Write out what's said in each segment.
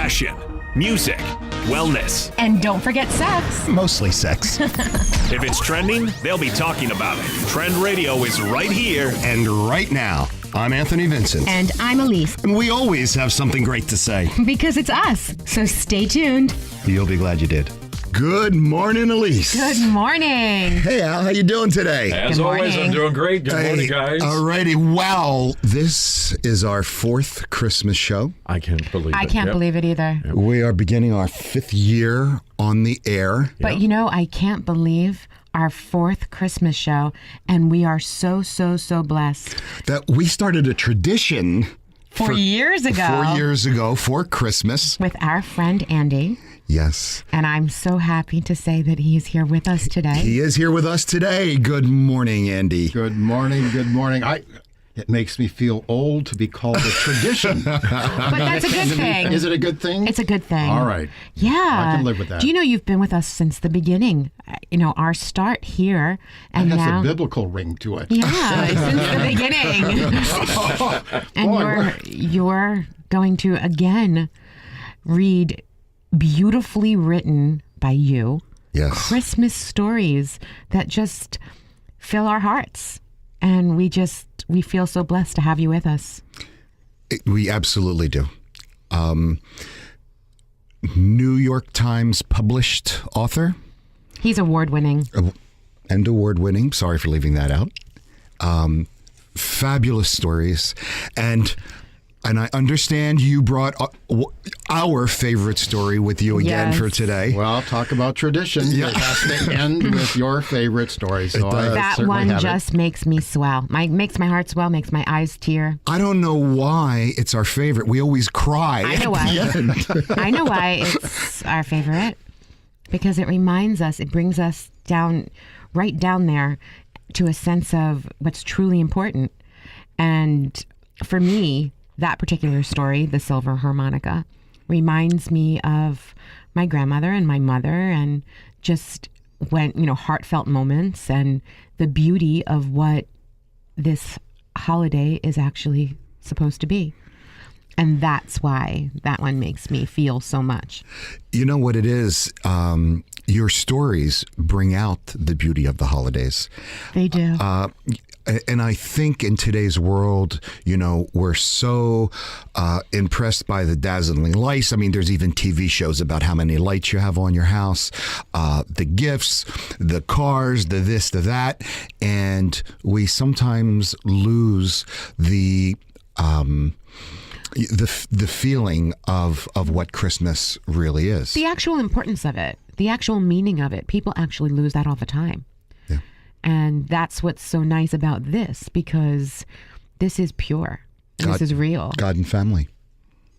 fashion, music, wellness. And don't forget sex. Mostly sex. If it's trending, they'll be talking about it. Trend Radio is right here. And right now, I'm Anthony Vincent. And I'm Elise. And we always have something great to say. Because it's us. So stay tuned. You'll be glad you did. Good morning, Elise. Good morning. Hey, Al. How you doing today? As Good always, morning. I'm doing great. Good morning, guys. All righty. Wow. This is our fourth Christmas show. I can't believe it. I can't believe it either. We are beginning our fifth year on the air. But you know, I can't believe our fourth Christmas show. And we are so blessed. That we started a tradition 4 years ago. 4 years ago for Christmas. With our friend Andy. Yes. And I'm so happy to say that he is here with us today. He is here with us today. Good morning, Andy. Good morning. Good morning. It makes me feel old to be called a tradition. But that's a good thing. Is it a good thing? It's a good thing. All right. Yeah. I can live with that. Do you know you've been with us since the beginning? You know, our start here and It has now. a biblical ring to it. Yeah, since the beginning. And you're going to again read beautifully written by you Yes. Christmas stories that just fill our hearts. And we feel so blessed to have you with us. We absolutely do. New York Times published author He's award-winning. and award-winning. Sorry for leaving that out. Fabulous stories. And I understand you brought our favorite story with you again Yes. for today. Well, talk about tradition. Yeah. It has to end with your favorite story. So I That certainly one have just makes me swell. Makes my heart swell, makes my eyes tear. I don't know why it's our favorite. We always cry. I know why. I know why it's our favorite. Because it reminds us, it brings us down, right down there to a sense of what's truly important. And for me, that particular story, the silver harmonica, reminds me of my grandmother and my mother and just heartfelt moments and the beauty of what this holiday is actually supposed to be. And that's why that one makes me feel so much. You know what it is? Your stories bring out the beauty of the holidays. They do. And I think in today's world, we're so impressed by the dazzling lights. I mean, there's even TV shows about how many lights you have on your house, the gifts, the cars, the this, the that. And we sometimes lose the feeling of what Christmas really is. The actual importance of it, the actual meaning of it. People actually lose that all the time. Yeah. And that's what's so nice about this, because this is pure. And this is real. God and family.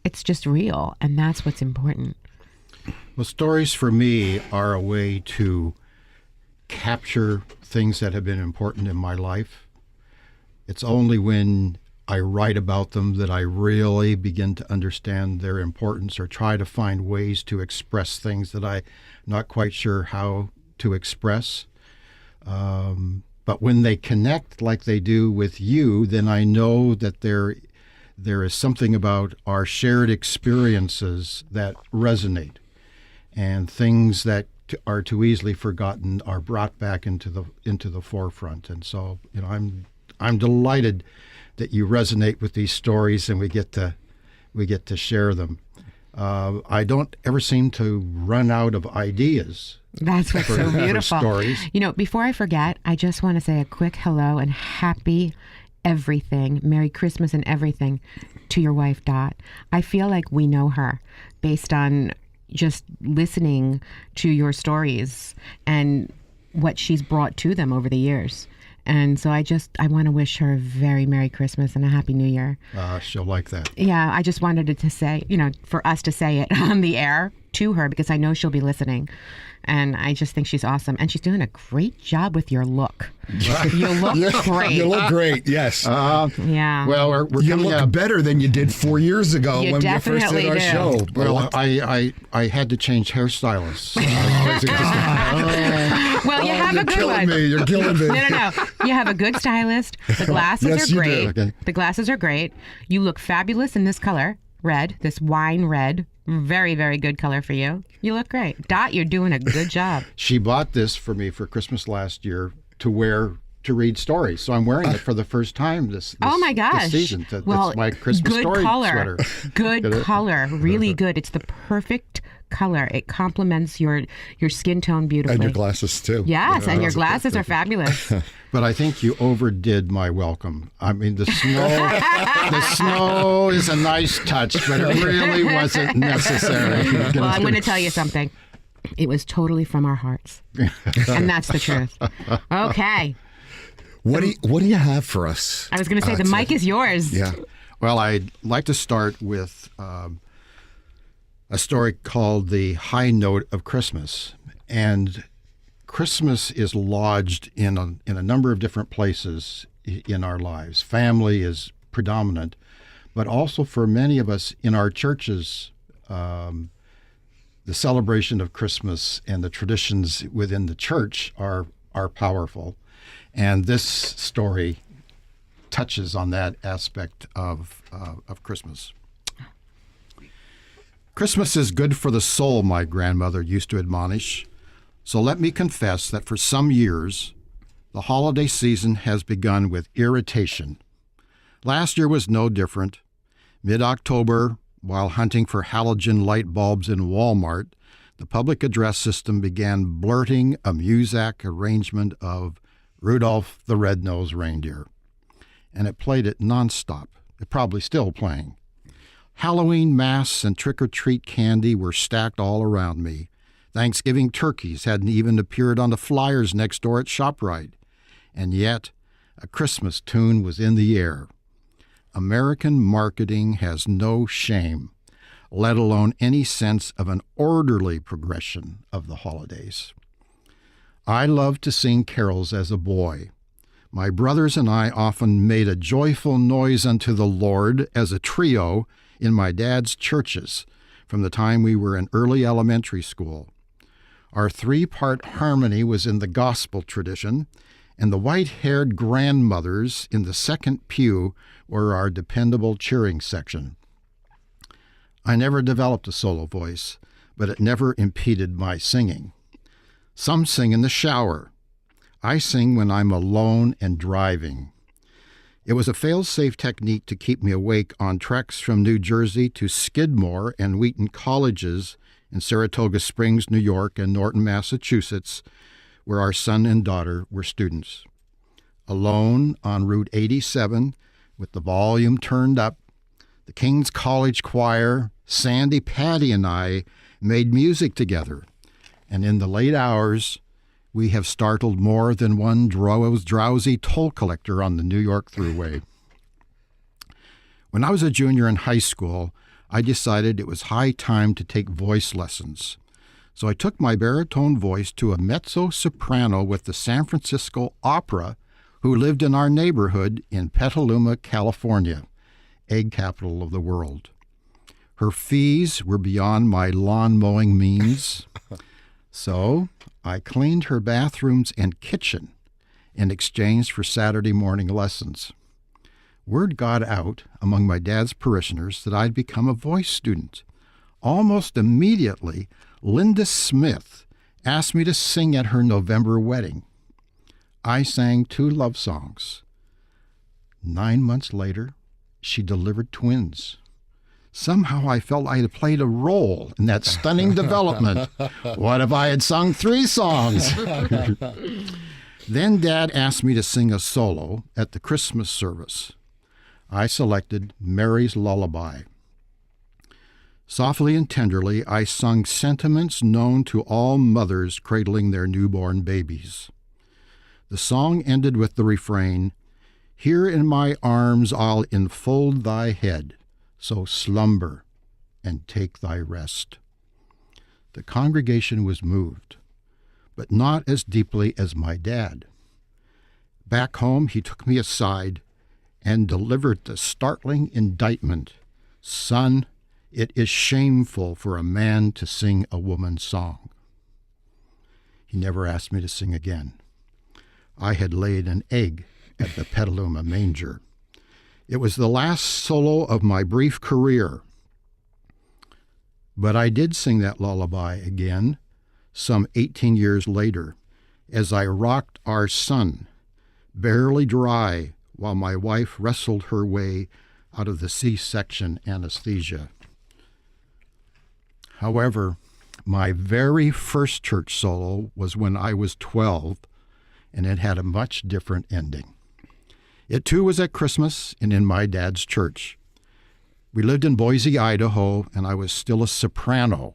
It's just real. And that's what's important. Well, stories for me are a way to capture things that have been important in my life. It's only when I write about them that I really begin to understand their importance or try to find ways to express things that I'm not quite sure how to express. But when they connect like they do with you, then I know that there is something about our shared experiences that resonate, and things that are too easily forgotten are brought back into the forefront. And so, I'm delighted that you resonate with these stories and we get to share them. I don't ever seem to run out of ideas. That's what's so beautiful. Stories. Before I forget, I just want to say a quick hello and happy everything, Merry Christmas and everything to your wife, Dot. I feel like we know her based on just listening to your stories and what she's brought to them over the years. And so I want to wish her a very Merry Christmas and a Happy New Year. She'll like that. Yeah, I just wanted to say, for us to say it on the air to her, because I know she'll be listening. And I just think she's awesome. And she's doing a great job with your look. You look great. You look great, yes. Yeah. Well, we're You coming look up. better than you did 4 years ago You when we first definitely did our do. show. Well, I had to change hairstylists. Well, you have a good one. You're killing me. No. You have a good stylist. The glasses Yes, are you great. do. Okay. The glasses are great. You look fabulous in this color, red, this wine red Very, very good color for you. You look great. Dot, you're doing a good job. She bought this for me for Christmas last year to wear to read stories. So I'm wearing it for the first time this Oh my gosh. this season. That's Well, my Christmas good story color. sweater. Good color. Really good. It's the perfect color. It complements your skin tone beautifully. And your glasses too. Yes, and your glasses are fabulous. But I think you overdid my welcome. I mean, the snow is a nice touch, but it really wasn't necessary. Well, I'm going to tell you something. It was totally from our hearts. And that's the truth. Okay. What do you have for us? I was going to say, the mic is yours. Yeah. Well, I'd like to start with a story called The High Note of Christmas. And Christmas is lodged in a number of different places in our lives. Family is predominant, but also for many of us in our churches, the celebration of Christmas and the traditions within the church are powerful. And this story touches on that aspect of Christmas. Christmas is good for the soul, my grandmother used to admonish. So let me confess that for some years, the holiday season has begun with irritation. Last year was no different. Mid-October, while hunting for halogen light bulbs in Walmart, the public address system began blurting a Muzak arrangement of Rudolph the Red-Nosed Reindeer. And it played it nonstop. It's probably still playing. Halloween masks and trick-or-treat candy were stacked all around me. Thanksgiving turkeys hadn't even appeared on the flyers next door at ShopRite. And yet, a Christmas tune was in the air. American marketing has no shame, let alone any sense of an orderly progression of the holidays. I loved to sing carols as a boy. My brothers and I often made a joyful noise unto the Lord as a trio in my dad's churches from the time we were in early elementary school. Our three-part harmony was in the gospel tradition, and the white-haired grandmothers in the second pew were our dependable cheering section. I never developed a solo voice, but it never impeded my singing. Some sing in the shower. I sing when I'm alone and driving. It was a fail-safe technique to keep me awake on treks from New Jersey to Skidmore and Wheaton colleges in Saratoga Springs, New York, and Norton, Massachusetts, where our son and daughter were students. Alone on Route 87, with the volume turned up, the King's College Choir, Sandy, Patty, and I made music together, and in the late hours, we have startled more than one drowsy toll collector on the New York Thruway. When I was a junior in high school, I decided it was high time to take voice lessons. So I took my baritone voice to a mezzo-soprano with the San Francisco Opera who lived in our neighborhood in Petaluma, California, egg capital of the world. Her fees were beyond my lawn mowing means, so I cleaned her bathrooms and kitchen in exchange for Saturday morning lessons. Word got out among my dad's parishioners that I'd become a voice student. Almost immediately, Linda Smith asked me to sing at her November wedding. I sang 2 love songs. 9 months later, she delivered twins. Somehow I felt I had played a role in that stunning development. What if I had sung 3 songs? Then Dad asked me to sing a solo at the Christmas service. I selected Mary's Lullaby. Softly and tenderly, I sung sentiments known to all mothers cradling their newborn babies. The song ended with the refrain, "Here in my arms I'll enfold thy head, so slumber and take thy rest." The congregation was moved, but not as deeply as my dad. Back home, he took me aside and delivered the startling indictment, "Son, it is shameful for a man to sing a woman's song." He never asked me to sing again. I had laid an egg at the Petaluma manger. It was the last solo of my brief career. But I did sing that lullaby again some 18 years later as I rocked our son, barely dry, while my wife wrestled her way out of the C-section anesthesia. However, my very first church solo was when I was 12, and it had a much different ending. It too was at Christmas and in my dad's church. We lived in Boise, Idaho, and I was still a soprano.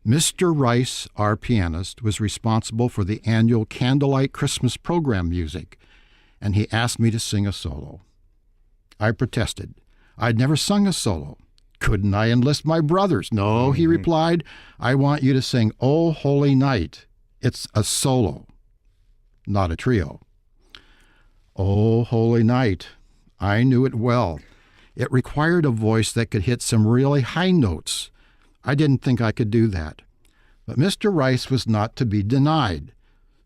Mr. Rice, our pianist, was responsible for the annual Candlelight Christmas program music, and he asked me to sing a solo. I protested. I'd never sung a solo. Couldn't I enlist my brothers? No, he replied, I want you to sing "O Holy Night." It's a solo, not a trio. "O Holy Night." I knew it well. It required a voice that could hit some really high notes. I didn't think I could do that. But Mr. Rice was not to be denied,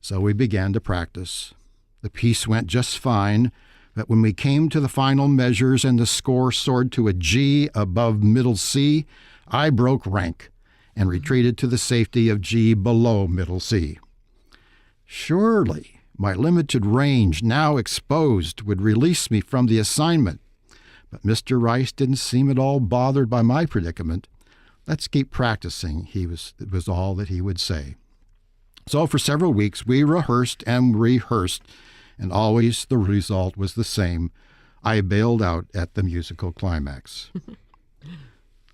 so we began to practice. The piece went just fine, but when we came to the final measures and the score soared to a G above middle C, I broke rank and retreated to the safety of G below middle C. Surely my limited range, now exposed, would release me from the assignment. But Mr. Rice didn't seem at all bothered by my predicament. Let's keep practicing, it was all that he would say. So for several weeks we rehearsed and rehearsed, and always the result was the same. I bailed out at the musical climax.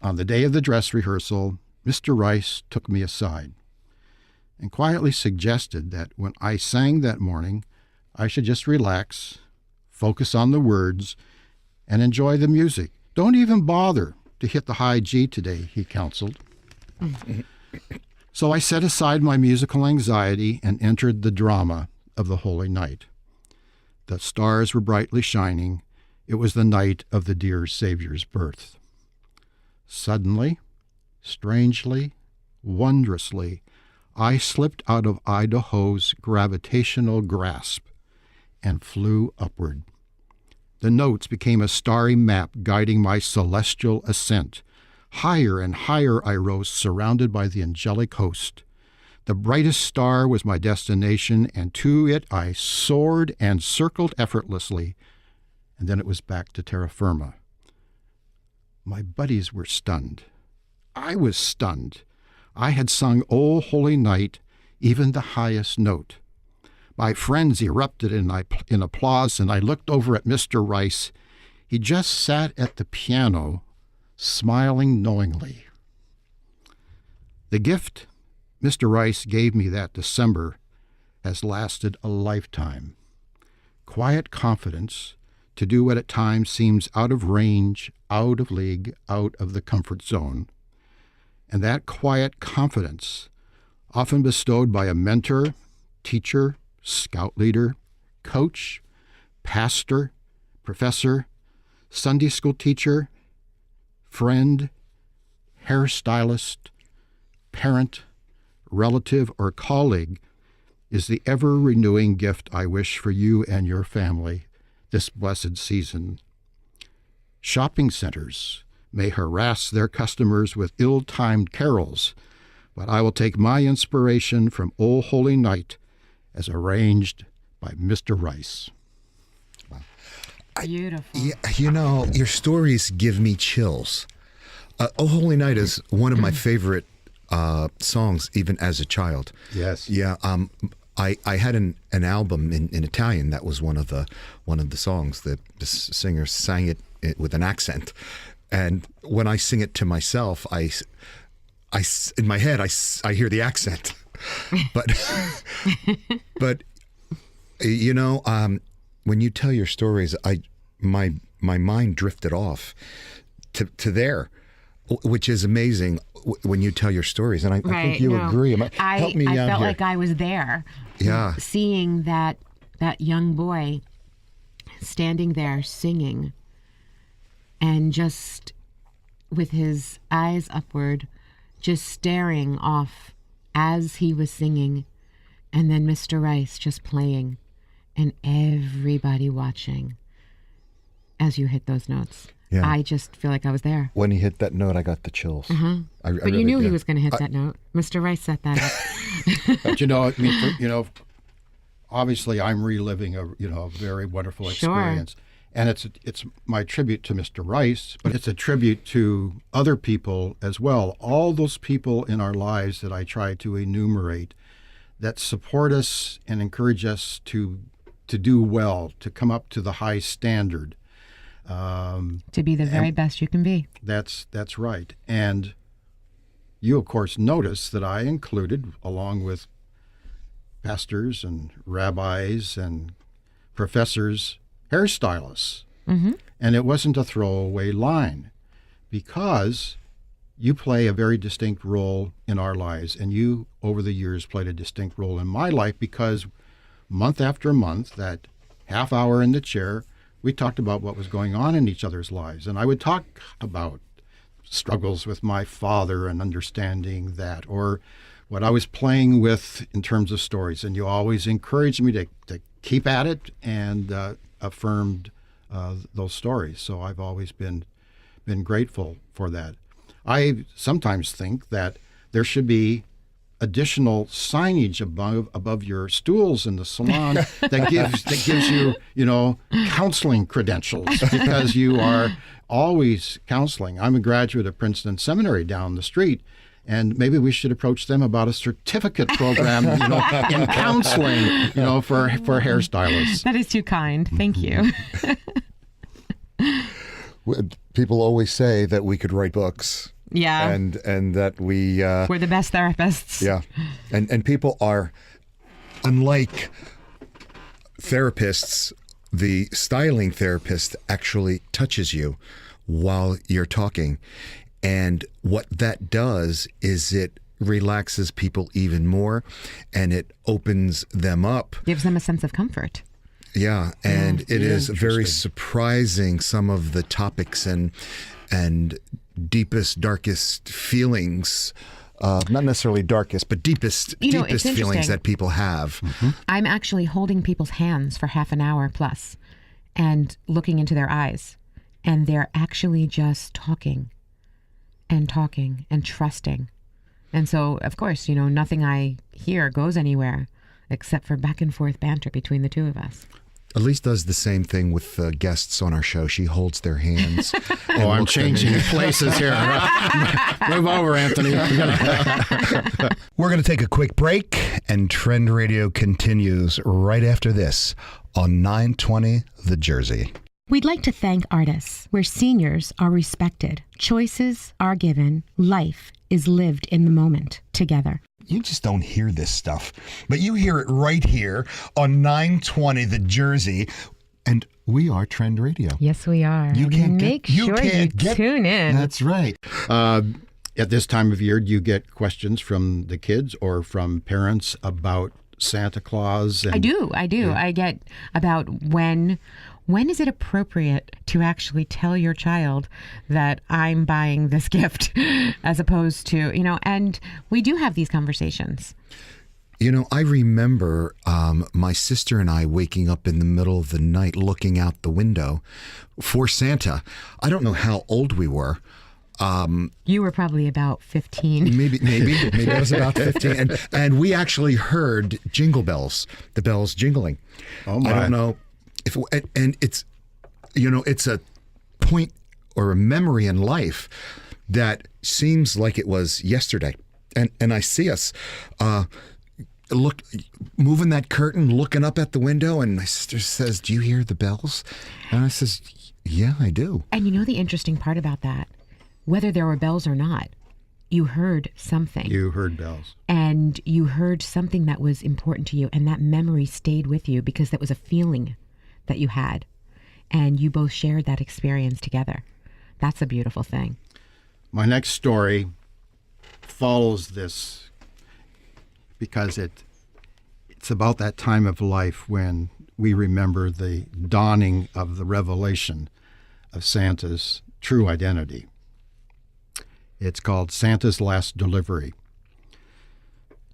On the day of the dress rehearsal, Mr. Rice took me aside and quietly suggested that when I sang that morning, I should just relax, focus on the words, and enjoy the music. Don't even bother to hit the high G today, he counseled. So I set aside my musical anxiety and entered the drama of the Holy Night. The stars were brightly shining. It was the night of the dear Savior's birth. Suddenly, strangely, wondrously, I slipped out of Idaho's gravitational grasp and flew upward. The notes became a starry map guiding my celestial ascent. Higher and higher I rose, surrounded by the angelic host. The brightest star was my destination, and to it I soared and circled effortlessly, and then it was back to terra firma. My buddies were stunned. I was stunned. I had sung "O Holy Night," even the highest note. My friends erupted in applause, and I looked over at Mr. Rice. He just sat at the piano, smiling knowingly. The gift Mr. Rice gave me that December has lasted a lifetime. Quiet confidence to do what at times seems out of range, out of league, out of the comfort zone. And that quiet confidence, often bestowed by a mentor, teacher, scout leader, coach, pastor, professor, Sunday school teacher, friend, hairstylist, parent, relative, or colleague, is the ever-renewing gift I wish for you and your family this blessed season. Shopping centers may harass their customers with ill-timed carols, but I will take my inspiration from "O Holy Night" as arranged by Mr. Rice. Beautiful. Yeah, you know, your stories give me chills. "Oh Holy Night" is one of my favorite songs, even as a child. Yes. Yeah. I had an album in Italian that was one of the songs that the singer sang it with an accent, and when I sing it to myself, I in my head I hear the accent, but you know, when you tell your stories, my mind drifted off to there, which is amazing when you tell your stories, and I think you agree. Help me I out felt here. like I was there. Yeah. Seeing that young boy standing there singing, and just with his eyes upward, just staring off as he was singing, and then Mr. Rice just playing, and everybody watching as you hit those notes. Yeah. I just feel like I was there. When he hit that note, I got the chills. But you knew he was going to hit that note. Mr. Rice set that up. But obviously I'm reliving a very wonderful Sure. experience. And it's my tribute to Mr. Rice, but it's a tribute to other people as well. All those people in our lives that I try to enumerate that support us and encourage us to do well, to come up to the high standard. To be the very best you can be. That's right. And you, of course, notice that I included, along with pastors and rabbis and professors, hairstylists. Mm-hmm. And it wasn't a throwaway line, because you play a very distinct role in our lives. And you, over the years, played a distinct role in my life, because month after month, that half hour in the chair, we talked about what was going on in each other's lives. And I would talk about struggles with my father and understanding that, or what I was playing with in terms of stories. And you always encouraged me to keep at it, and affirmed those stories. So I've always been grateful for that. I sometimes think that there should be additional signage above your stools in the salon that gives you, counseling credentials, because you are always counseling. I'm a graduate of Princeton Seminary down the street, and maybe we should approach them about a certificate program, in counseling, for hairstylists. That is too kind. Thank you. People always say that we could write books. Yeah. And that we're the best therapists. Yeah. And people are, unlike therapists, the styling therapist actually touches you while you're talking. And what that does is it relaxes people even more, and it opens them up. Gives them a sense of comfort. Yeah. And it is very surprising, some of the topics and deepest, darkest feelings, not necessarily darkest, but deepest feelings that people have. Mm-hmm. I'm actually holding people's hands for half an hour plus and looking into their eyes, and they're actually just talking and trusting. And so, of course, nothing I hear goes anywhere except for back and forth banter between the two of us. Elise does the same thing with guests on our show. She holds their hands. Oh, I'm changing places here. Move over, Anthony. We're going to take a quick break, and Trend Radio continues right after this on 920 The Jersey. We'd like to thank Artis, where seniors are respected, choices are given, life is lived in the moment together. You just don't hear this stuff, but you hear it right here on 920 The Jersey, and we are Trend Radio. Yes, we are. Make sure you tune in. That's right. At this time of year, do you get questions from the kids or from parents about Santa Claus? I do. Yeah. I get about when is it appropriate to actually tell your child that I'm buying this gift, as opposed to, and we do have these conversations. I remember my sister and I waking up in the middle of the night looking out the window for Santa. I don't know how old we were. You were probably about 15. Maybe I was about 15. And we actually heard jingle bells, the bells jingling. Oh my. I don't know if, and it's, it's a point or a memory in life that seems like it was yesterday. And I see us, moving that curtain, looking up at the window, and my sister says, "Do you hear the bells?" And I says, "Yeah, I do." And the interesting part about that, whether there were bells or not, you heard something. You heard bells. And you heard something that was important to you, and that memory stayed with you because that was a feeling that you had. And you both shared that experience together. That's a beautiful thing. My next story follows this because it's about that time of life when we remember the dawning of the revelation of Santa's true identity. It's called Santa's Last Delivery.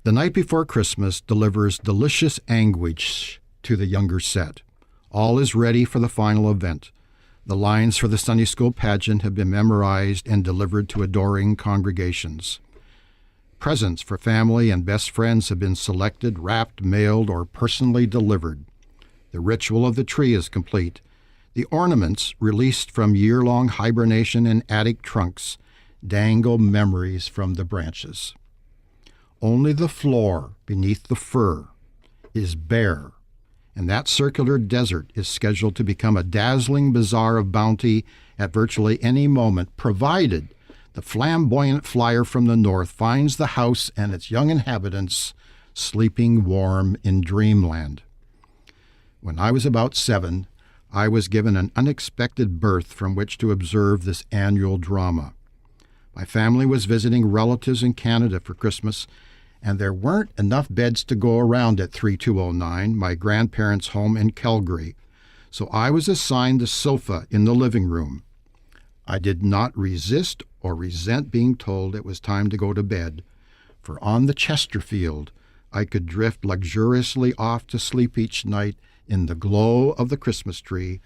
The night before Christmas delivers delicious anguish to the younger set. All is ready for the final event. The lines for the Sunday school pageant have been memorized and delivered to adoring congregations. Presents for family and best friends have been selected, wrapped, mailed, or personally delivered. The ritual of the tree is complete. The ornaments, released from year-long hibernation in attic trunks, dangle memories from the branches. Only the floor beneath the fir is bare, and that circular desert is scheduled to become a dazzling bazaar of bounty at virtually any moment, provided the flamboyant flyer from the north finds the house and its young inhabitants sleeping warm in dreamland. When I was about 7, I was given an unexpected berth from which to observe this annual drama. My family was visiting relatives in Canada for Christmas, and there weren't enough beds to go around at 3209, my grandparents' home in Calgary, so I was assigned the sofa in the living room. I did not resist or resent being told it was time to go to bed, for on the Chesterfield I could drift luxuriously off to sleep each night in the glow of the Christmas tree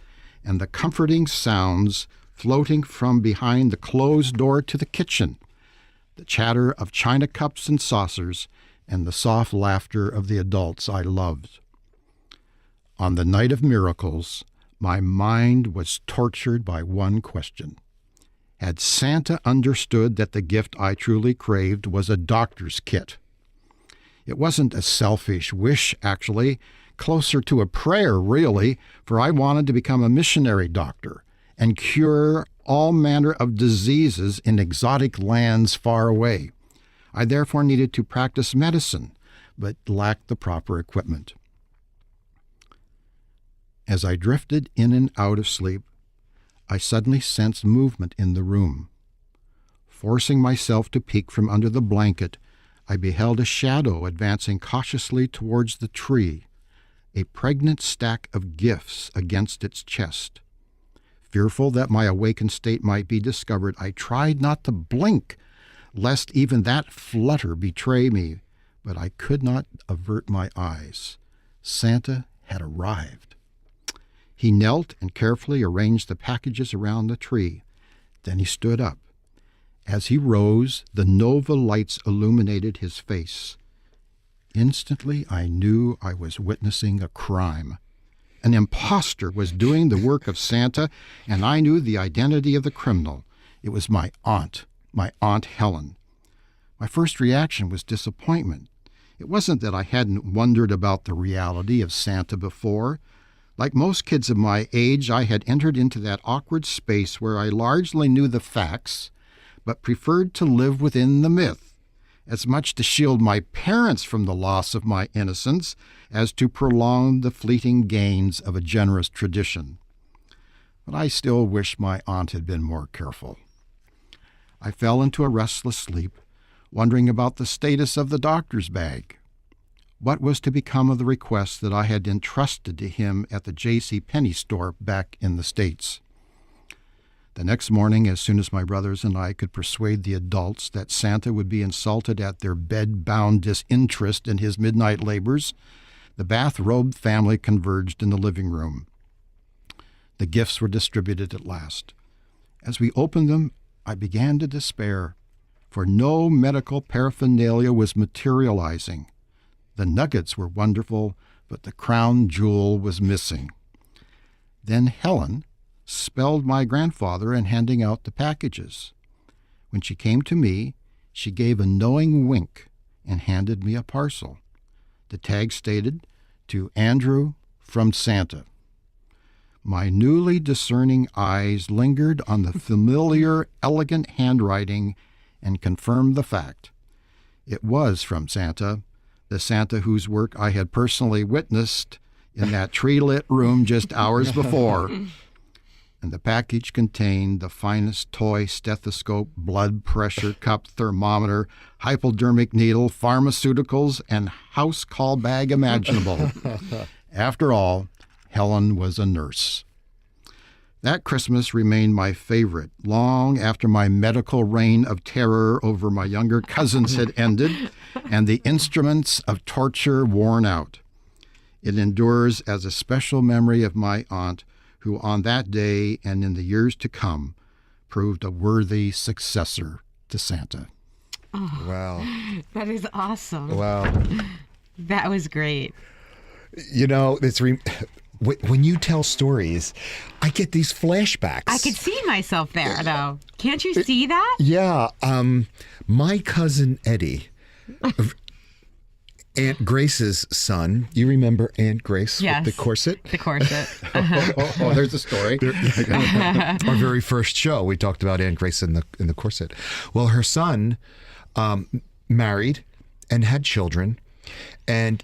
and the comforting sounds floating from behind the closed door to the kitchen, the chatter of china cups and saucers, and the soft laughter of the adults I loved. On the night of miracles, my mind was tortured by one question. Had Santa understood that the gift I truly craved was a doctor's kit? It wasn't a selfish wish, actually, closer to a prayer, really, for I wanted to become a missionary doctor and cure all manner of diseases in exotic lands far away. I therefore needed to practice medicine, but lacked the proper equipment. As I drifted in and out of sleep, I suddenly sensed movement in the room. Forcing myself to peek from under the blanket, I beheld a shadow advancing cautiously towards the tree, a pregnant stack of gifts against its chest. Fearful that my awakened state might be discovered, I tried not to blink, lest even that flutter betray me, but I could not avert my eyes. Santa had arrived. He knelt and carefully arranged the packages around the tree. Then he stood up. As he rose, the nova lights illuminated his face. Instantly, I knew I was witnessing a crime. An impostor was doing the work of Santa, and I knew the identity of the criminal. It was my Aunt Helen. My first reaction was disappointment. It wasn't that I hadn't wondered about the reality of Santa before. Like most kids of my age, I had entered into that awkward space where I largely knew the facts, but preferred to live within the myth, as much to shield my parents from the loss of my innocence as to prolong the fleeting gains of a generous tradition. But I still wish my aunt had been more careful. I fell into a restless sleep, wondering about the status of the doctor's bag. What was to become of the request that I had entrusted to him at the J.C. Penney store back in the States? The next morning, as soon as my brothers and I could persuade the adults that Santa would be insulted at their bed-bound disinterest in his midnight labors, the bath-robed family converged in the living room. The gifts were distributed at last. As we opened them, I began to despair, for no medical paraphernalia was materializing. The nuggets were wonderful, but the crown jewel was missing. Then Helen spelled my grandfather in handing out the packages. When she came to me, she gave a knowing wink and handed me a parcel. The tag stated, "To Andrew from Santa." My newly discerning eyes lingered on the familiar, elegant handwriting and confirmed the fact. It was from Santa, the Santa whose work I had personally witnessed in that tree-lit room just hours before. And the package contained the finest toy stethoscope, blood pressure cup, thermometer, hypodermic needle, pharmaceuticals, and house call bag imaginable. After all, Helen was a nurse. That Christmas remained my favorite, long after my medical reign of terror over my younger cousins had ended and the instruments of torture worn out. It endures as a special memory of my aunt, who on that day and in the years to come proved a worthy successor to Santa. Wow. That is awesome. Wow. That was great. You know, when you tell stories, I get these flashbacks. I could see myself there, though. Can't you see that? Yeah. My cousin Eddie, Aunt Grace's son. You remember Aunt Grace Yes. with the corset? The corset. Oh, there's a story. Our very first show, we talked about Aunt Grace in the corset. Well, her son married and had children, and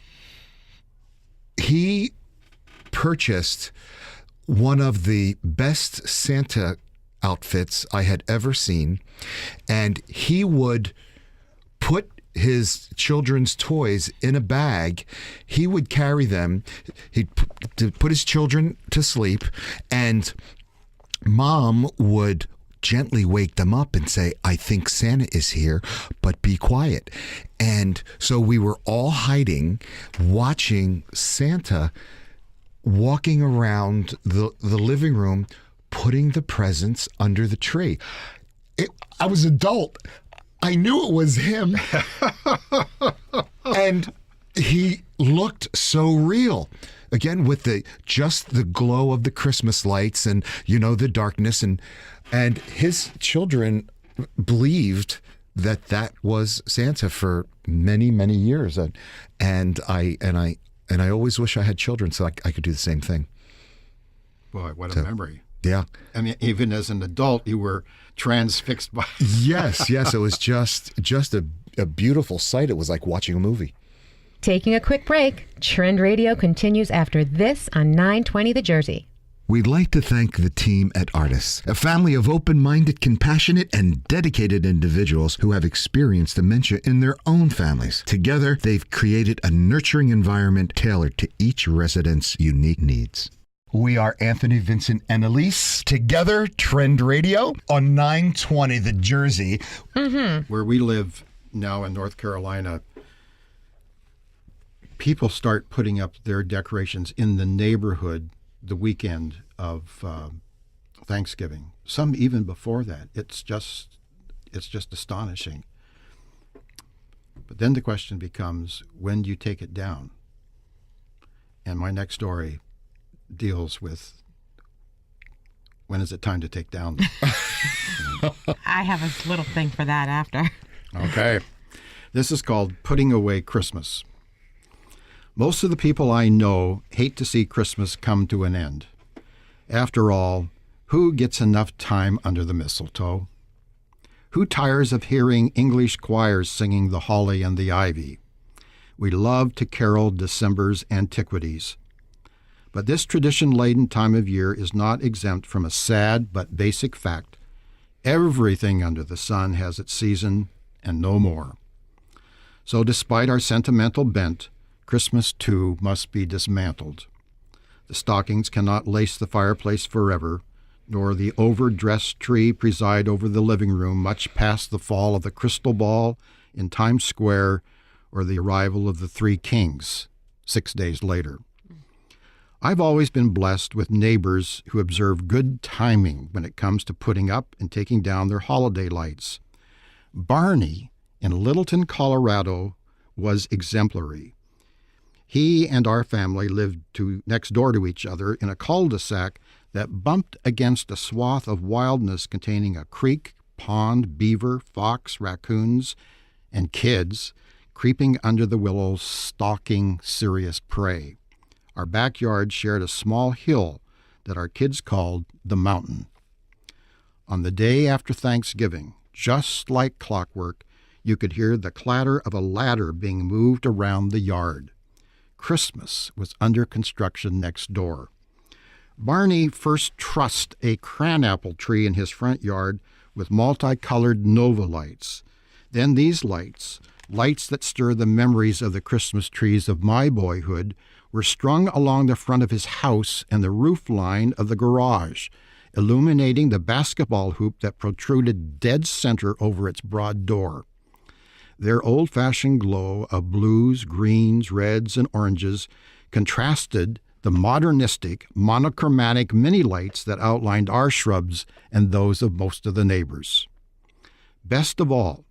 he purchased one of the best Santa outfits I had ever seen, and he would put his children's toys in a bag. He would carry them. He'd put his children to sleep, and Mom would gently wake them up and say, "I think Santa is here, but be quiet." And so we were all hiding, watching Santa walking around the living room, putting the presents under the tree. I was adult. I knew it was him. And he looked so real. Again, with just the glow of the Christmas lights and, the darkness. And his children believed that was Santa for many, many years. And I always wish I had children so I could do the same thing. Boy, what a memory. Yeah. I mean, even as an adult, you were transfixed by... Yes. It was just a beautiful sight. It was like watching a movie. Taking a quick break, Trend Radio continues after this on 920 The Jersey. We'd like to thank the team at Artis, a family of open-minded, compassionate, and dedicated individuals who have experienced dementia in their own families. Together, they've created a nurturing environment tailored to each resident's unique needs. We are Anthony, Vincent, and Elise. Together, Trend Radio on 920 The Jersey. Mm-hmm. Where we live now in North Carolina, people start putting up their decorations in the neighborhood the weekend of Thanksgiving. Some even before that. It's just astonishing. But then the question becomes, when do you take it down? And my next story deals with, when is it time to take down? I have a little thing for that after. Okay. This is called Putting Away Christmas. Most of the people I know hate to see Christmas come to an end. After all, who gets enough time under the mistletoe? Who tires of hearing English choirs singing the holly and the ivy? We love to carol December's antiquities. But this tradition-laden time of year is not exempt from a sad but basic fact. Everything under the sun has its season and no more. So despite our sentimental bent, Christmas, too, must be dismantled. The stockings cannot lace the fireplace forever, nor the overdressed tree preside over the living room much past the fall of the crystal ball in Times Square or the arrival of the Three Kings 6 days later. I've always been blessed with neighbors who observe good timing when it comes to putting up and taking down their holiday lights. Barney in Littleton, Colorado, was exemplary. He and our family lived next door to each other in a cul-de-sac that bumped against a swath of wildness containing a creek, pond, beaver, fox, raccoons, and kids creeping under the willows, stalking serious prey. Our backyard shared a small hill that our kids called the mountain. On the day after Thanksgiving, just like clockwork, you could hear the clatter of a ladder being moved around the yard. Christmas was under construction next door. Barney first trussed a cranapple tree in his front yard with multicolored Nova lights. Then these lights that stir the memories of the Christmas trees of my boyhood, were strung along the front of his house and the roof line of the garage, illuminating the basketball hoop that protruded dead center over its broad door. Their old-fashioned glow of blues, greens, reds, and oranges contrasted the modernistic, monochromatic mini lights that outlined our shrubs and those of most of the neighbors. Best of all,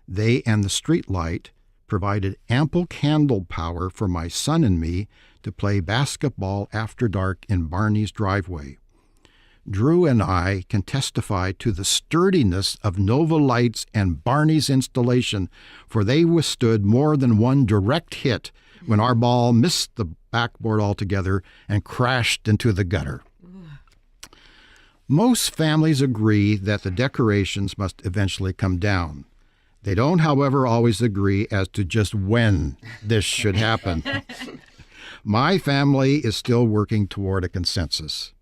they and the street light provided ample candle power for my son and me to play basketball after dark in Barney's driveway. Drew and I can testify to the sturdiness of Nova Lights and Barney's installation, for they withstood more than one direct hit when our ball missed the backboard altogether and crashed into the gutter. Most families agree that the decorations must eventually come down. They don't, however, always agree as to just when this should happen. My family is still working toward a consensus.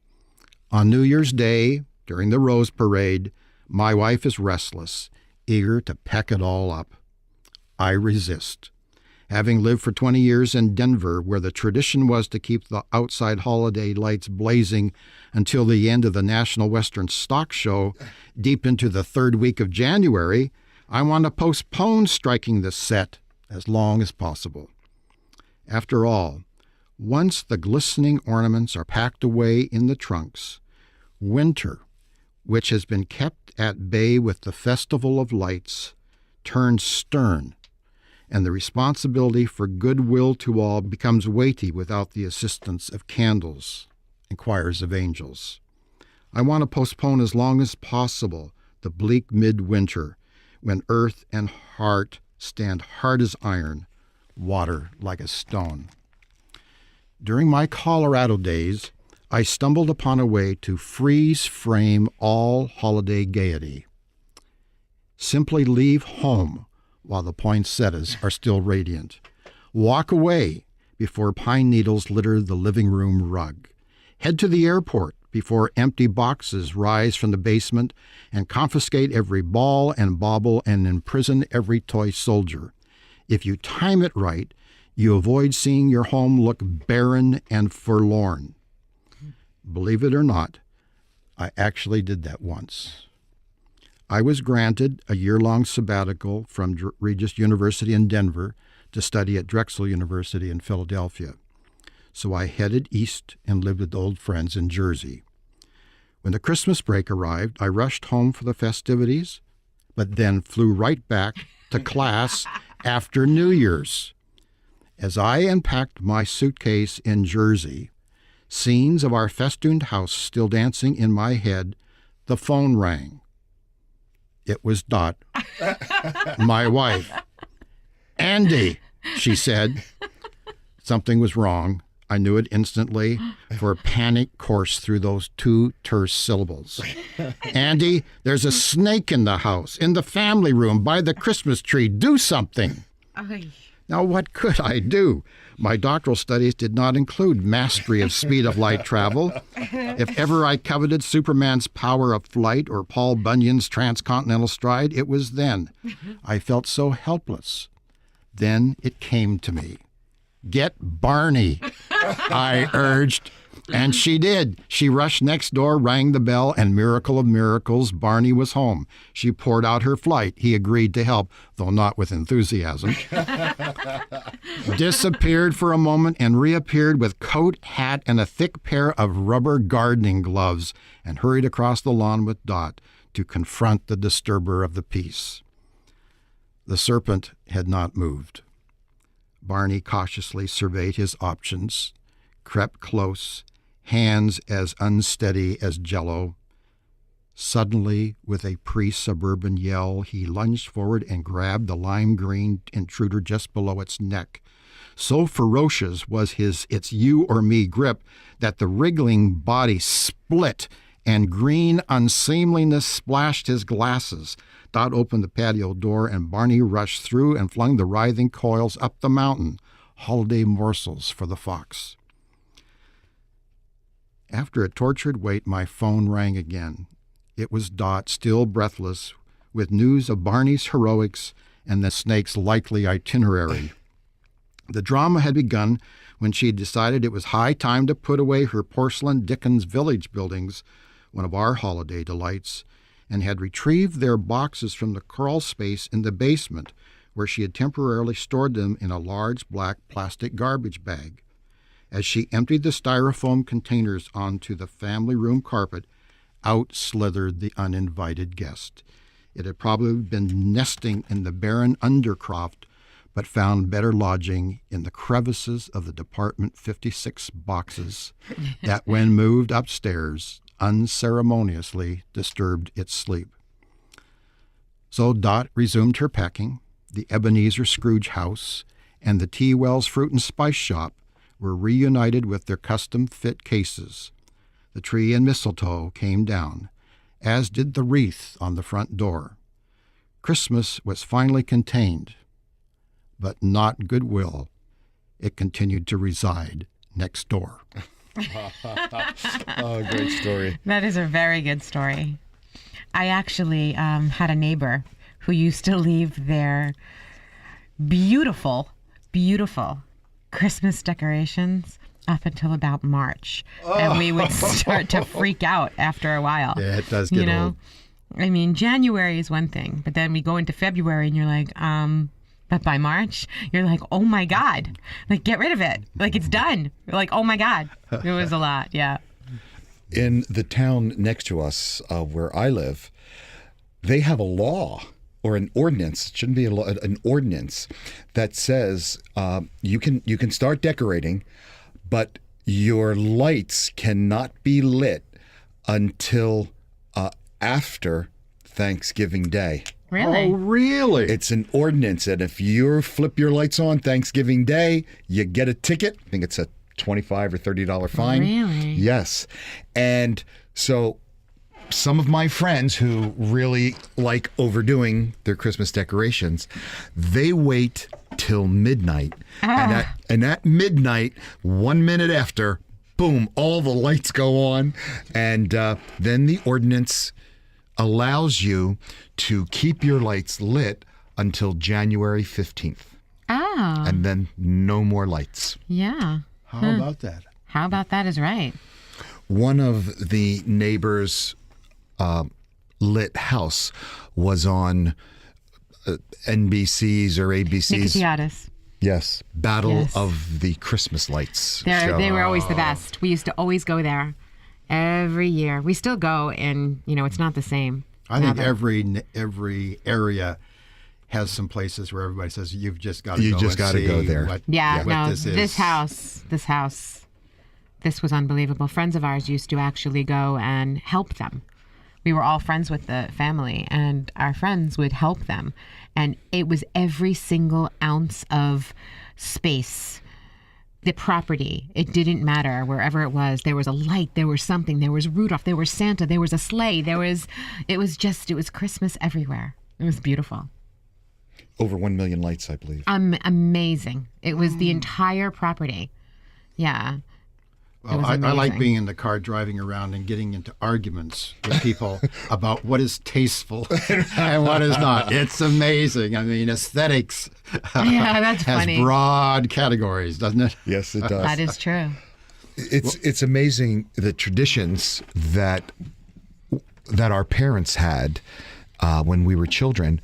On New Year's Day, during the Rose Parade, my wife is restless, eager to peck it all up. I resist. Having lived for 20 years in Denver, where the tradition was to keep the outside holiday lights blazing until the end of the National Western Stock Show, deep into the third week of January, I want to postpone striking the set as long as possible. After all, once the glistening ornaments are packed away in the trunks, winter, which has been kept at bay with the Festival of Lights, turns stern, and the responsibility for goodwill to all becomes weighty without the assistance of candles and choirs of angels. I want to postpone as long as possible the bleak midwinter, when earth and heart stand hard as iron, water like a stone. During my Colorado days, I stumbled upon a way to freeze-frame all holiday gaiety. Simply leave home while the poinsettias are still radiant. Walk away before pine needles litter the living room rug. Head to the airport before empty boxes rise from the basement and confiscate every ball and bauble and imprison every toy soldier. If you time it right, you avoid seeing your home look barren and forlorn. Believe it or not, I actually did that once. I was granted a year-long sabbatical from Regis University in Denver to study at Drexel University in Philadelphia. So I headed east and lived with old friends in Jersey. When the Christmas break arrived, I rushed home for the festivities, but then flew right back to class after New Year's. As I unpacked my suitcase in Jersey, scenes of our festooned house still dancing in my head, the phone rang. It was Dot, my wife. "Andy," she said. Something was wrong. I knew it instantly, for a panic coursed through those two terse syllables. "Andy, there's a snake in the house, in the family room, by the Christmas tree. Do something." Now, what could I do? My doctoral studies did not include mastery of speed of light travel. If ever I coveted Superman's power of flight or Paul Bunyan's transcontinental stride, it was then. I felt so helpless. Then it came to me. "Get Barney," I urged. And she did. She rushed next door, rang the bell, and miracle of miracles, Barney was home. She poured out her flight. He agreed to help, though not with enthusiasm. Disappeared for a moment and reappeared with coat, hat, and a thick pair of rubber gardening gloves, and hurried across the lawn with Dot to confront the disturber of the peace. The serpent had not moved. Barney cautiously surveyed his options, crept close, hands as unsteady as jello. Suddenly, with a pre-suburban yell, he lunged forward and grabbed the lime-green intruder just below its neck. So ferocious was his "it's you or me" grip that the wriggling body split and green unseemliness splashed his glasses. Dot opened the patio door, and Barney rushed through and flung the writhing coils up the mountain, holiday morsels for the fox. After a tortured wait, my phone rang again. It was Dot, still breathless, with news of Barney's heroics and the snake's likely itinerary. The drama had begun when she decided it was high time to put away her porcelain Dickens Village buildings, one of our holiday delights, and had retrieved their boxes from the crawl space in the basement, where she had temporarily stored them in a large black plastic garbage bag. As she emptied the styrofoam containers onto the family room carpet, out slithered the uninvited guest. It had probably been nesting in the barren undercroft, but found better lodging in the crevices of the Department 56 boxes that, when moved upstairs, unceremoniously disturbed its sleep. So Dot resumed her packing. The Ebenezer Scrooge house and the T. Wells Fruit and Spice Shop were reunited with their custom-fit cases. The tree and mistletoe came down, as did the wreath on the front door. Christmas was finally contained, but not goodwill. It continued to reside next door. Oh, great story. That is a very good story. I actually had a neighbor who used to leave their beautiful, beautiful Christmas decorations up until about March. And we would start to freak out after a while. Yeah, it does get old. I mean, January is one thing, but then we go into February and you're like, but by March, you're like, oh my God, like get rid of it. Like it's done. You're like, oh my God. It was a lot. Yeah. In the town next to us, where I live, they have a law or an ordinance. It shouldn't be a law, an ordinance that says you can start decorating, but your lights cannot be lit until after Thanksgiving Day. Really? Oh, really? It's an ordinance, and if you flip your lights on Thanksgiving Day, you get a ticket. I think it's a $25 or $30 fine. Really? Yes. And so some of my friends who really like overdoing their Christmas decorations, they wait till midnight. And at midnight, 1 minute after, boom, all the lights go on. And then the ordinance allows you to keep your lights lit until January 15th. Oh. And then no more lights. Yeah. How about that? How about that is right. One of the neighbors' lit house was on NBC's or ABC's. Nicoteratus. Yes, Battle Yes. of the Christmas Lights. They were always the best. We used to always go there every year. We still go, and it's not the same. I think now, every area has some places where everybody says you've just got to You go. just got gotta go there. What, Yeah, what no, this is. this house, this was unbelievable. Friends of ours used to actually go and help them. We were all friends with the family, and our friends would help them. And it was every single ounce of space, the property. It didn't matter wherever it was. There was a light, there was something, there was Rudolph, there was Santa, there was a sleigh, it was Christmas everywhere. It was beautiful. Over 1 million lights, I believe. Amazing. It was the entire property. Yeah. Well, I like being in the car driving around and getting into arguments with people about what is tasteful and what is not. It's amazing. I mean, aesthetics Yeah, that's has funny. broad categories, doesn't it? Yes, it does. That is true. It's amazing the traditions that our parents had when we were children.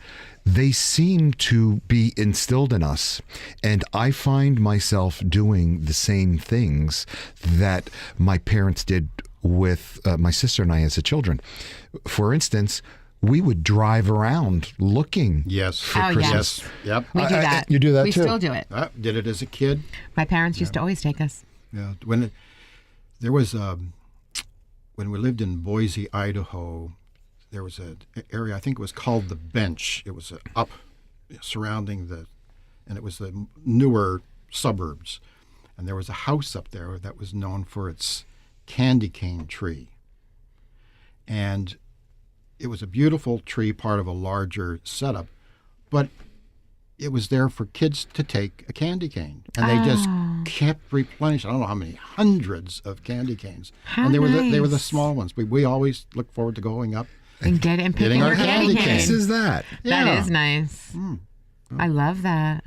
They seem to be instilled in us, and I find myself doing the same things that my parents did with my sister and I as a children. For instance, we would drive around looking Yes. for Oh, Christmas. yes. Yep. We do that. you do that we too? still do it. I did it as a kid. My parents used to always take us. Yeah. When there was when we lived in Boise, Idaho, there was an area, I think it was called the Bench. It was up surrounding and it was the newer suburbs. And there was a house up there that was known for its candy cane tree. And it was a beautiful tree, part of a larger setup, but it was there for kids to take a candy cane. And they just kept replenishing. I don't know how many hundreds of candy canes. How and they were the nice. small ones. We always look forward to going up. And picking Getting our your candy cane. cane. This is that. That Yeah. is nice. I love that.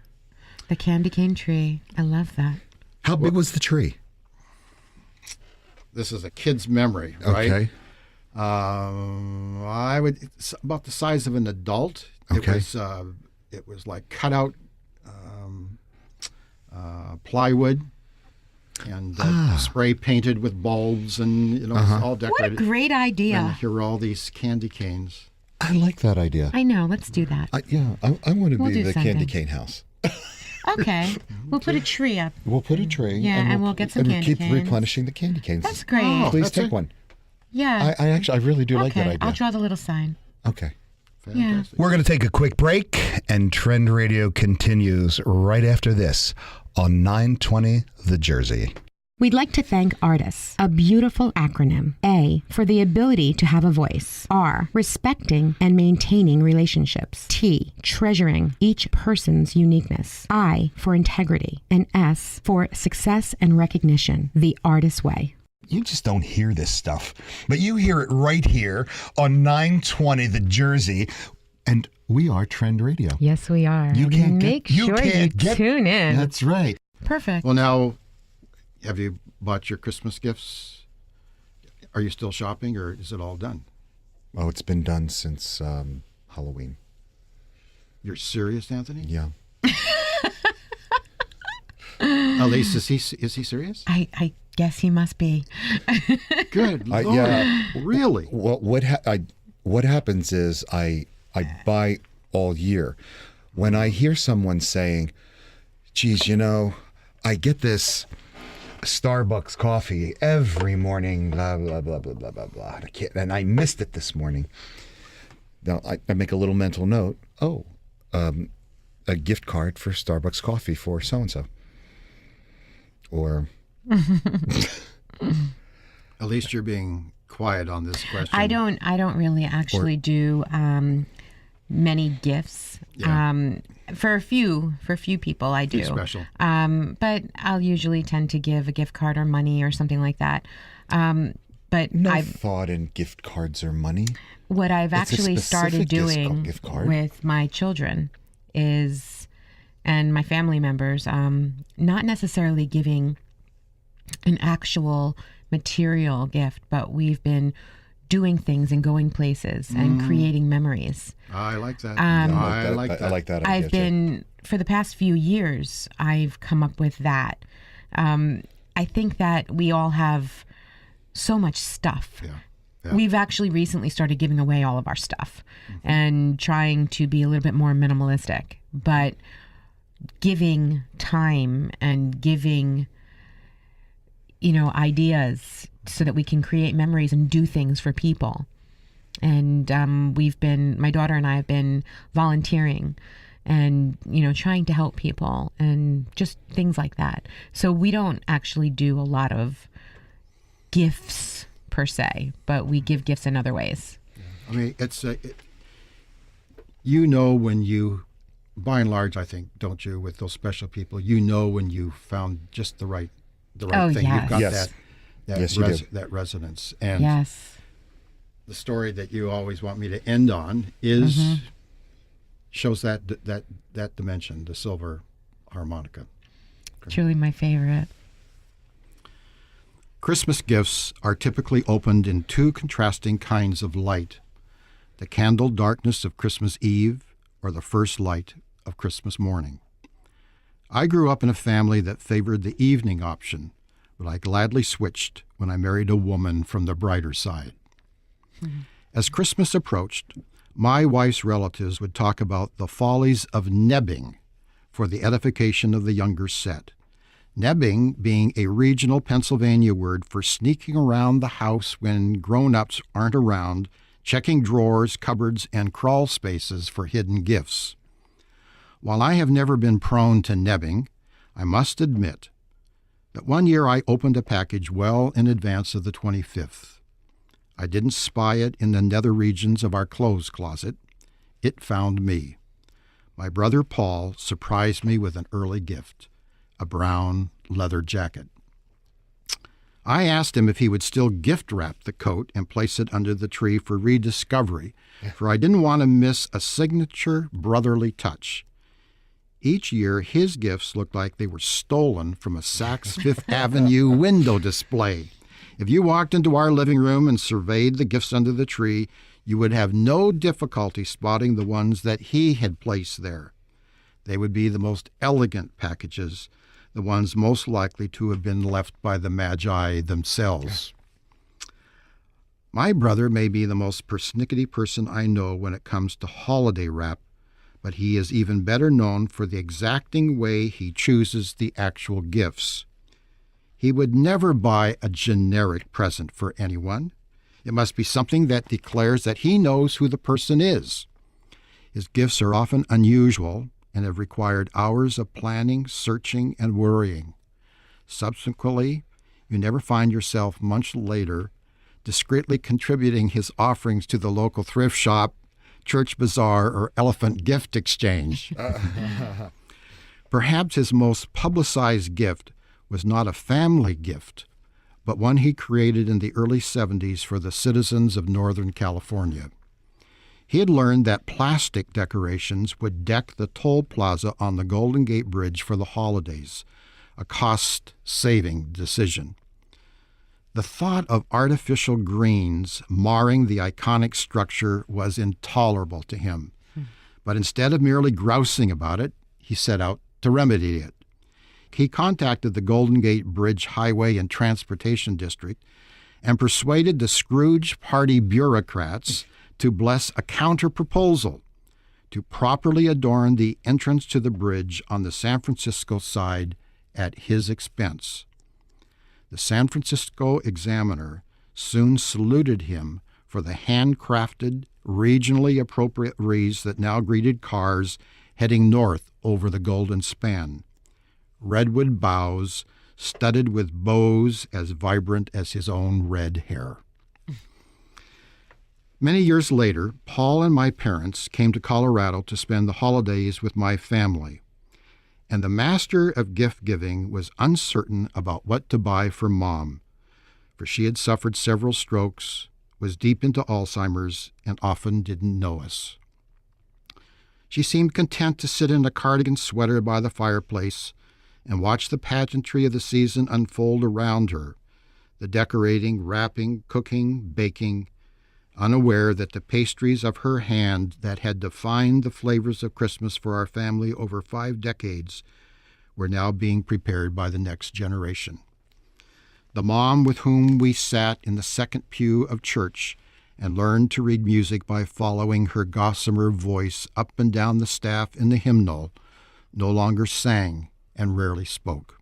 The candy cane tree. I love that. How big was the tree? This is a kid's memory, right? Okay. It's about the size of an adult. Okay. It was like cut out plywood. and spray painted with bulbs, and it's all What a decorated. great And idea. here are all these candy canes. I like that idea. I know. Let's do that. I want to We'll be do the something. candy cane house. Okay. We'll put a tree up. We'll put a tree. Yeah, and we'll get some and candy keep canes. replenishing the candy canes. That's great. Oh. Please That's take it. one. Yeah. I really do like that Okay. idea. I'll draw the little sign. Okay. Fantastic. We're going to take a quick break, and Trend Radio continues right after this on 920 The Jersey. We'd like to thank Artis, a beautiful acronym. A, for the ability to have a voice. R, respecting and maintaining relationships. T, treasuring each person's uniqueness. I, for integrity. And S, for success and recognition. The Artis way. You just don't hear this stuff, but you hear it right here on 920 The Jersey, and we are Trend Radio. Yes, we are. You can't Make get, you sure can't you get, tune in. That's right. Perfect. Well, now, have you bought your Christmas gifts? Are you still shopping, or is it all done? Oh, it's been done since Halloween. You're serious, Anthony? Yeah. Elise, is he serious? I guess he must be. Good Lord. yeah. Really? Well, what happens is I buy all year. When I hear someone saying, "Geez, I get this Starbucks coffee every morning, blah blah blah blah blah blah blah," and I missed it this morning. Now I make a little mental note. Oh, a gift card for Starbucks coffee for so and so, or. At least you're being quiet on this question. I don't really actually do many gifts. Yeah. For a few people I do. Few special. But I'll usually tend to give a gift card or money or something like that. But No thought in gift cards or money. what I've It's a actually started specific doing gift card. with my children and my family members, not necessarily giving an actual material gift, but we've been doing things and going places and creating memories. I like that. I like that. I like that idea, I've too. been, for the past few years, I've come up with that. I think that we all have so much stuff. Yeah. We've actually recently started giving away all of our stuff and trying to be a little bit more minimalistic, but giving time and giving, ideas so that we can create memories and do things for people. And my daughter and I have been volunteering and, trying to help people and just things like that. So we don't actually do a lot of gifts per se, but we give gifts in other ways. I mean, it's when you, by and large, I think, don't you, with those special people, when you found just the right Oh, thing. yes. You've got Yes. Yes, you do. that resonance. And Yes. the story that you always want me to end on shows that dimension, the silver harmonica. Truly my favorite. Christmas gifts are typically opened in two contrasting kinds of light: the candle darkness of Christmas Eve or the first light of Christmas morning. I grew up in a family that favored the evening option, but I gladly switched when I married a woman from the brighter side. As Christmas approached, my wife's relatives would talk about the follies of nebbing for the edification of the younger set. Nebbing being a regional Pennsylvania word for sneaking around the house when grown-ups aren't around, checking drawers, cupboards, and crawl spaces for hidden gifts. While I have never been prone to nebbing, I must admit that one year I opened a package well in advance of the 25th. I didn't spy it in the nether regions of our clothes closet. It found me. My brother Paul surprised me with an early gift, a brown leather jacket. I asked him if he would still gift wrap the coat and place it under the tree for rediscovery, for I didn't want to miss a signature brotherly touch. Each year, his gifts looked like they were stolen from a Saks Fifth Avenue window display. If you walked into our living room and surveyed the gifts under the tree, you would have no difficulty spotting the ones that he had placed there. They would be the most elegant packages the ones most likely to have been left by the Magi themselves. My brother may be the most persnickety person I know when it comes to holiday wrap, but he is even better known for the exacting way he chooses the actual gifts. He would never buy a generic present for anyone. It must be something that declares that he knows who the person is. His gifts are often unusual and have required hours of planning, searching, and worrying. Subsequently, you never find yourself much later discreetly contributing his offerings to the local thrift shop, church bazaar, or elephant gift exchange. Perhaps his most publicized gift was not a family gift, but one he created in the early 70s for the citizens of Northern California. He had learned that plastic decorations would deck the toll plaza on the Golden Gate Bridge for the holidays, a cost-saving decision. The thought of artificial greens marring the iconic structure was intolerable to him. But instead of merely grousing about it, he set out to remedy it. He contacted the Golden Gate Bridge Highway and Transportation District and persuaded the Scrooge Party bureaucrats to bless a counter-proposal to properly adorn the entrance to the bridge on the San Francisco side at his expense. The San Francisco Examiner soon saluted him for the handcrafted, regionally appropriate wreaths that now greeted cars heading north over the Golden Span. Redwood boughs studded with bows as vibrant as his own red hair. Many years later, Paul and my parents came to Colorado to spend the holidays with my family, and the master of gift-giving was uncertain about what to buy for Mom, for she had suffered several strokes, was deep into Alzheimer's, and often didn't know us. She seemed content to sit in a cardigan sweater by the fireplace and watch the pageantry of the season unfold around her, the decorating, wrapping, cooking, baking, unaware that the pastries of her hand that had defined the flavors of Christmas for our family over 5 decades were now being prepared by the next generation. The mom with whom we sat in the second pew of church and learned to read music by following her gossamer voice up and down the staff in the hymnal no longer sang and rarely spoke.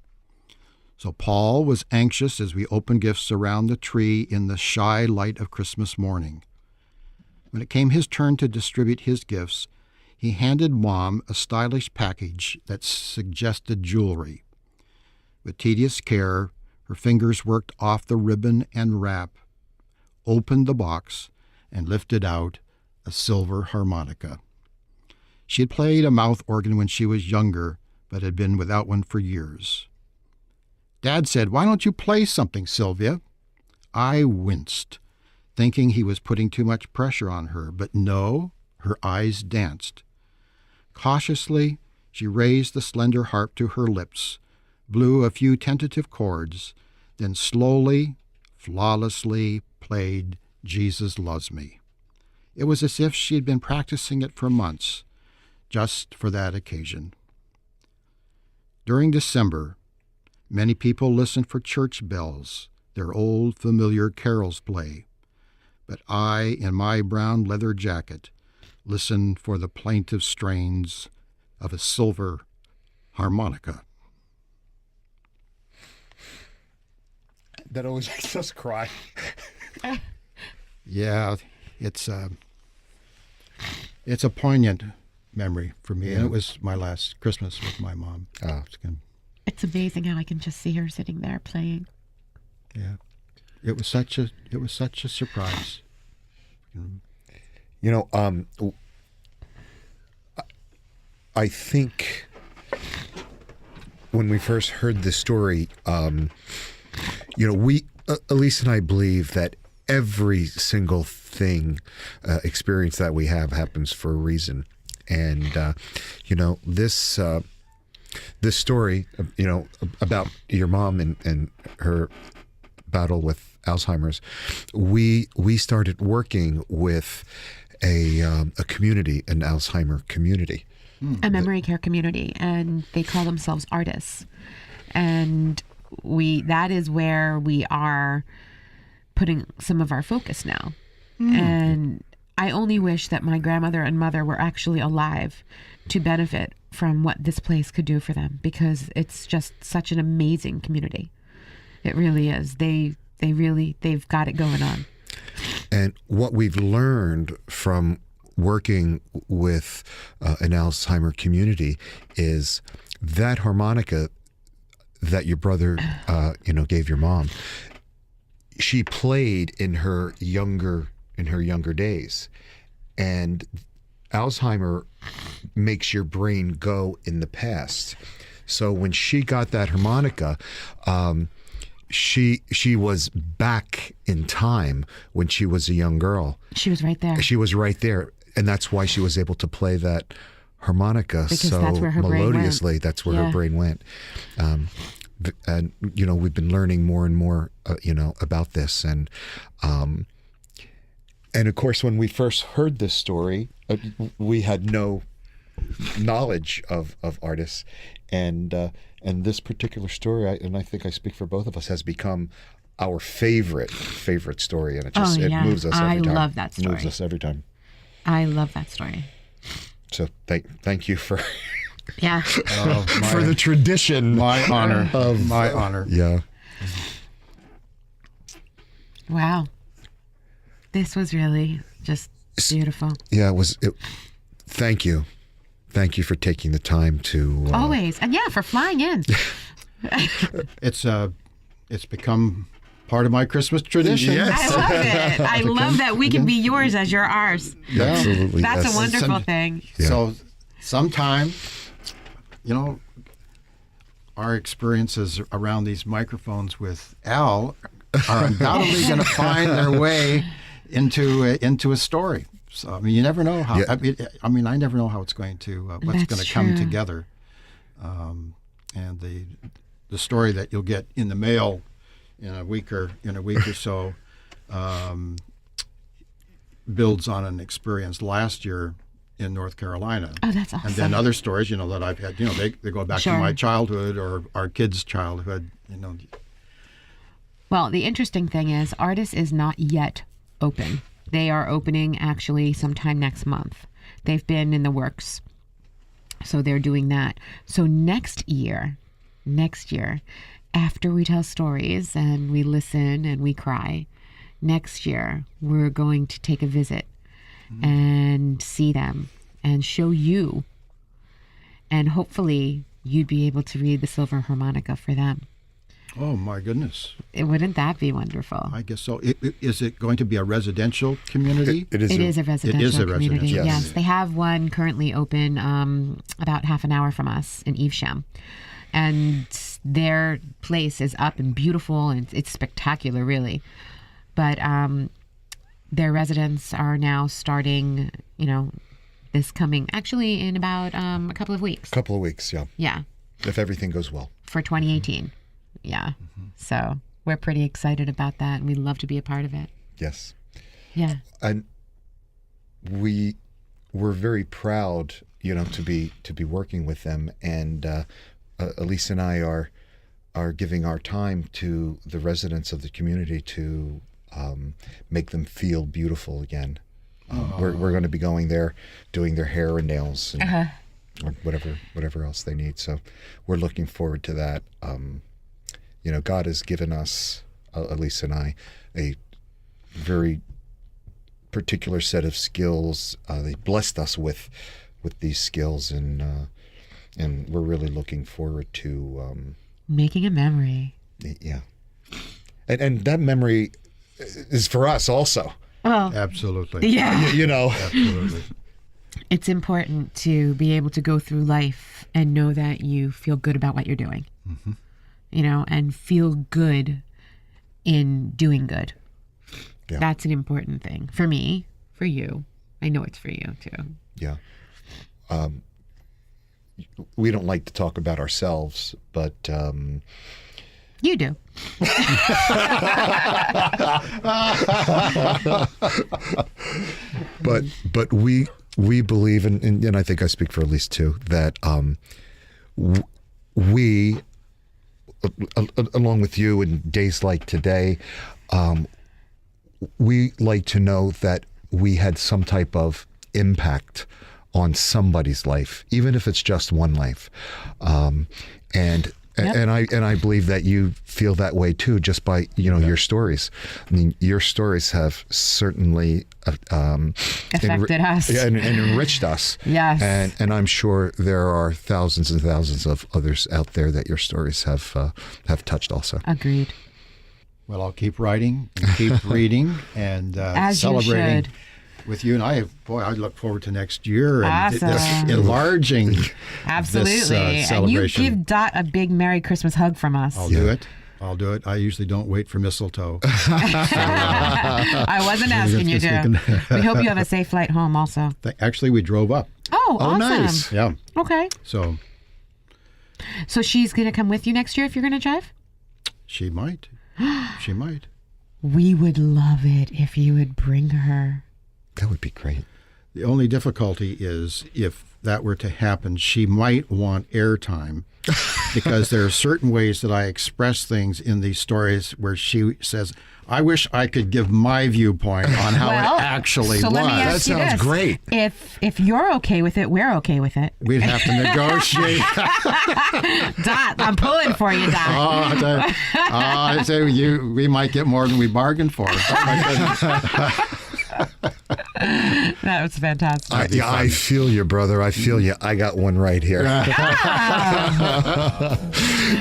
So Paul was anxious as we opened gifts around the tree in the shy light of Christmas morning. When it came his turn to distribute his gifts, he handed Mom a stylish package that suggested jewelry. With tedious care, her fingers worked off the ribbon and wrap, opened the box, and lifted out a silver harmonica. She had played a mouth organ when she was younger, but had been without one for years. Dad said, "Why don't you play something, Sylvia?" I winced, thinking he was putting too much pressure on her, but no, her eyes danced. Cautiously, she raised the slender harp to her lips, blew a few tentative chords, then slowly, flawlessly played Jesus Loves Me. It was as if she had been practicing it for months, just for that occasion. During December, many people listened for church bells, their old familiar carols play. But I, in my brown leather jacket, listened for the plaintive strains of a silver harmonica. That always makes us cry. Yeah, it's a poignant memory for me, and it was my last Christmas with my mom. It's amazing how I can just see her sitting there playing. Yeah, it was such a surprise. You know, I think when we first heard this story, you know, Elise and I believe that every single thing, experience that we have happens for a reason. And, you know, this story, you know, about your mom and her battle with Alzheimer's, we started working with a community, an Alzheimer community. A memory care community, and they call themselves artists. And that is where we are putting some of our focus now. And I only wish that my grandmother and mother were actually alive to benefit from what this place could do for them, because it's just such an amazing community. It really is. They've got it going on. And what we've learned from working with an Alzheimer community is that harmonica that your brother, gave your mom, she played in her younger days, and Alzheimer makes your brain go in the past. So when she got that harmonica, she was back in time when she was a young girl. She was right there. She was right there, and that's why she was able to play that harmonica Because so that's where her brain went. melodiously. That's where her brain went. And we've been learning more and more, about this, and of course, when we first heard this story, we had no knowledge of Artis, and this particular story, I think I speak for both of us, has become our favorite story, and it moves us every time. I love that story. Moves us every time. I love that story. So thank you for Yeah. for the tradition. My honor. My honor. Yeah. Wow. This was really just beautiful. Yeah, thank you. Thank you for taking the time to Always. And for flying in. It's become part of my Christmas tradition. Yes. I love it. I love that we can be yours as you're ours. Absolutely. That's yes. a wonderful thing. Yeah. So sometime, our experiences around these microphones with Al are undoubtedly going to find their way into a story. So you never know how. Yeah. I never know how it's going to what's That's going to come true. together. And the story that you'll get in the mail in a week or so builds on an experience last year in North Carolina. Oh, that's awesome. And then other stories, that I've had, they go back to Sure. my childhood or our kids' childhood, Well, the interesting thing is Artis is not yet open. They are opening actually sometime next month. They've been in the works. So they're doing that. So next year, after we tell stories and we listen and we cry, next year we're going to take a visit and see them and show you. And hopefully you'd be able to read the silver harmonica for them. Oh, my goodness. Wouldn't that be wonderful? I guess so. Is it going to be a residential community? It is. It is a residential community. residential. Yes, they have one currently open about half an hour from us in Evesham, and their place is up and beautiful, and it's spectacular, really. But their residents are now starting, this coming actually in about a couple of weeks. Couple of weeks, yeah. Yeah, If everything goes well. for 2018. Yeah, so we're pretty excited about that, and we'd love to be a part of it. Yes. Yeah. And we're very proud, to be working with them, and Elise and I are giving our time to the residents of the community to make them feel beautiful again. We're going to be going there, doing their hair and nails, and or whatever else they need. So we're looking forward to that. God has given us, Elise and I, a very particular set of skills. They blessed us with these skills, and we're really looking forward to Making a memory. yeah. And that memory is for us also. Well, Absolutely. yeah. Absolutely. It's important to be able to go through life and know that you feel good about what you're doing, and feel good in doing good. Yeah. That's an important thing for me, for you. I know it's for you too. Yeah. We don't like to talk about ourselves, but You do. but we believe, and I think I speak for Elise too, that we along with you in days like today, we like to know that we had some type of impact on somebody's life, even if it's just one life. And I believe that you feel that way too, just by your stories. I mean, your stories have certainly Affected us and enriched us. Yes, and I'm sure there are thousands and thousands of others out there that your stories have touched also. Agreed. Well, I'll keep writing and keep reading and As you celebrating should. with you. And I look forward to next year and Awesome. this enlarging Absolutely. this And you celebration. give Dot a big Merry Christmas hug from us. I'll do it. I usually don't wait for mistletoe. I wasn't asking you to. We hope you have a safe flight home also. Actually, we drove up. Oh, awesome. nice. Yeah. Okay. So So she's going to come with you next year if you're going to drive? she might. She might. We would love it if you would bring her. That would be great. The only difficulty is if that were to happen, she might want airtime because there are certain ways that I express things in these stories where she says, I wish I could give my viewpoint on how it actually so was. let me ask That you sounds this. great. If you're okay with it, we're okay with it. We'd have to negotiate. Dot, I'm pulling for you, Dot. I say we might get more than we bargained for. That was fantastic. I feel you, brother. I feel you. I got one right here.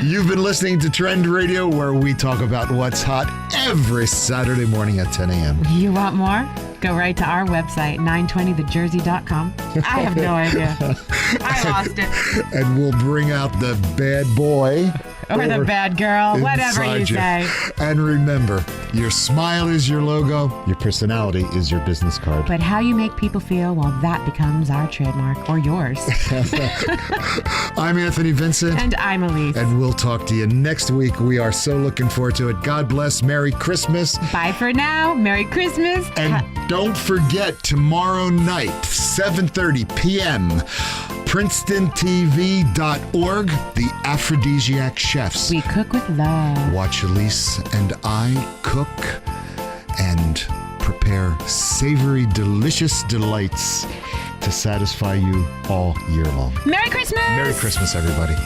You've been listening to Trend Radio, where we talk about what's hot every Saturday morning at 10 a.m. You want more? Go right to our website, 920thejersey.com. I have no idea. I lost it. And we'll bring out the bad boy. Or the bad girl, whatever you inside say. And remember, your smile is your logo, your personality is your business card. But how you make people feel, well, that becomes our trademark, or yours. I'm Anthony Vincent. And I'm Elise. And we'll talk to you next week. We are so looking forward to it. God bless. Merry Christmas. Bye for now. Merry Christmas. And don't forget, tomorrow night, 7:30 p.m., PrincetonTV.org, The Aphrodisiac Chefs. We cook with love. Watch Elise and I cook and prepare savory, delicious delights to satisfy you all year long. Merry Christmas. Merry Christmas, everybody.